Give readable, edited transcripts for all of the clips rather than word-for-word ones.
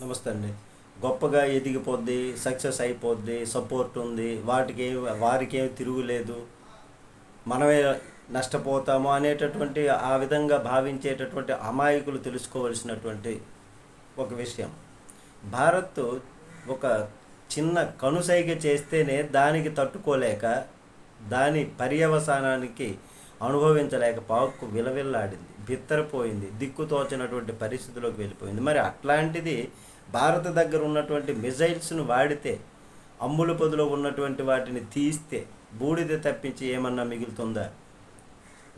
నమస్తే అండి. గొప్పగా ఎదిగిపోద్ది, సక్సెస్ అయిపోద్ది, సపోర్ట్ ఉంది, వారికేమి తిరుగులేదు, మనమే నష్టపోతాము అనేటటువంటి ఆ విధంగా భావించేటటువంటి అమాయకులు తెలుసుకోవలసినటువంటి ఒక విషయం. భారత్ ఒక చిన్న కనుసైగ చేస్తేనే దానికి తట్టుకోలేక, దాని పర్యవసానానికి అనుభవించలేక పాక్కు విలవిల్లాడింది, బిత్తరపోయింది, దిక్కుతోచనటువంటి పరిస్థితిలోకి వెళ్ళిపోయింది. మరి అట్లాంటిది భారత దగ్గర ఉన్నటువంటి మిజైల్స్ను వాడితే, అమ్ముల పొదిలో ఉన్నటువంటి వాటిని తీస్తే బూడిద తప్పించి ఏమన్నా మిగులుతుందా?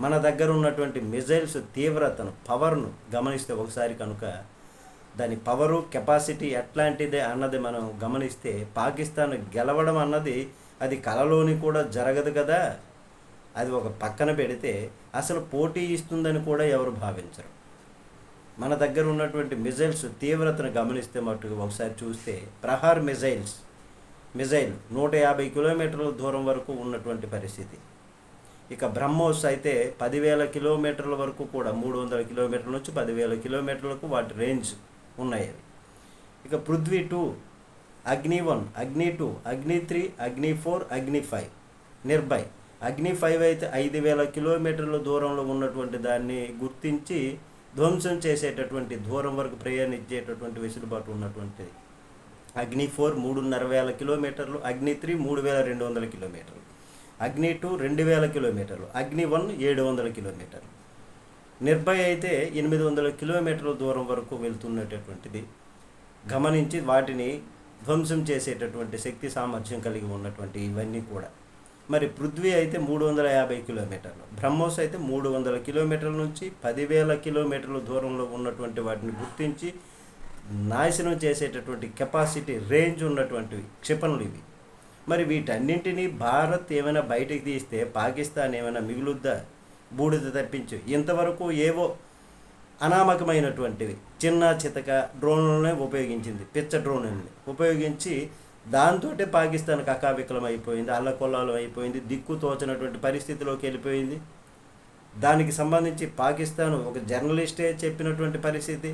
మన దగ్గర ఉన్నటువంటి మిజైల్స్ తీవ్రతను, పవర్ను గమనిస్తే ఒకసారి కనుక దాని పవరు, కెపాసిటీ ఎట్లాంటిదే అన్నది మనం గమనిస్తే, పాకిస్తాన్ గెలవడం అన్నది అది కలలోని కూడా జరగదు కదా. అది ఒక పక్కన పెడితే అసలు పోటీ ఇస్తుందని కూడా ఎవరు భావించరు. మన దగ్గర ఉన్నటువంటి మిజైల్స్ తీవ్రతను గమనిస్తే మట్టుకు ఒకసారి చూస్తే, ప్రహార్ మిజైల్ 150 కిలోమీటర్ల దూరం వరకు ఉన్నటువంటి పరిస్థితి. ఇక బ్రహ్మోస్ అయితే 10,000 కిలోమీటర్ల వరకు కూడా, 300 కిలోమీటర్ల నుంచి 10,000 కిలోమీటర్లకు వాటి రేంజ్ ఉన్నాయి. ఇక పృథ్వీ 2, అగ్ని 1, అగ్ని 2, అగ్ని 3, అగ్ని 4, అగ్ని 5, నిర్భయ్. అగ్ని 5 అయితే 5,000 కిలోమీటర్ల దూరంలో ఉన్నటువంటి దాన్ని గుర్తించి ధ్వంసం చేసేటటువంటి దూరం వరకు ప్రయాణించేటటువంటి వెసులుబాటు ఉన్నటువంటిది. అగ్ని 4 3,500 కిలోమీటర్లు, అగ్ని 3 3,200 కిలోమీటర్లు, అగ్ని 2 2,000 కిలోమీటర్లు, అగ్ని 1 700 కిలోమీటర్లు. నిర్భయ్ అయితే 800 కిలోమీటర్ల దూరం వరకు వెళ్తున్నటువంటిది గమనించి వాటిని ధ్వంసం చేసేటటువంటి శక్తి సామర్థ్యం కలిగి ఉన్నటువంటి ఇవన్నీ కూడా. మరి పృథ్వీ అయితే 350 కిలోమీటర్లు, బ్రహ్మోస్ అయితే 300 కిలోమీటర్ల నుంచి 10,000 కిలోమీటర్ల దూరంలో ఉన్నటువంటి వాటిని గుర్తించి నాశనం చేసేటటువంటి కెపాసిటీ, రేంజ్ ఉన్నటువంటివి క్షిపణులు ఇవి. మరి వీటన్నింటినీ భారత్ ఏమైనా బయటికి తీస్తే పాకిస్తాన్ ఏమైనా మిగులుద్దా? బూడిద తప్పించి ఇంతవరకు ఏవో అనామకమైనటువంటివి చిన్న చితక డ్రోన్లనే ఉపయోగించింది, పిచ్చ డ్రోన్లని ఉపయోగించి దాంతో పాకిస్తాన్ కకావికలం అయిపోయింది, అల్లకొల్లాలం అయిపోయింది, దిక్కు తోచనటువంటి పరిస్థితిలోకి వెళ్ళిపోయింది. దానికి సంబంధించి పాకిస్తాన్ ఒక జర్నలిస్టే చెప్పినటువంటి పరిస్థితి,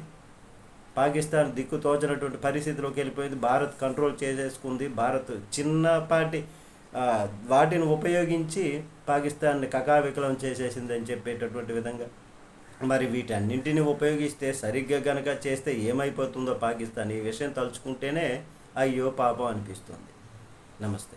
పాకిస్తాన్ దిక్కు తోచనటువంటి పరిస్థితిలోకి వెళ్ళిపోయింది. భారత్ కంట్రోల్ చేసేసుకుంది. భారత్ చిన్నపాటి వాటిని ఉపయోగించి పాకిస్తాన్ని కకావికలం చేసేసిందని చెప్పేటటువంటి విధంగా. మరి వీటన్నింటినీ ఉపయోగిస్తే సరిగ్గా గనక చేస్తే ఏమైపోతుందో పాకిస్తాన్, ఈ విషయం తలుచుకుంటేనే అయ్యో పాపం అనిపిస్తుంది. నమస్తే.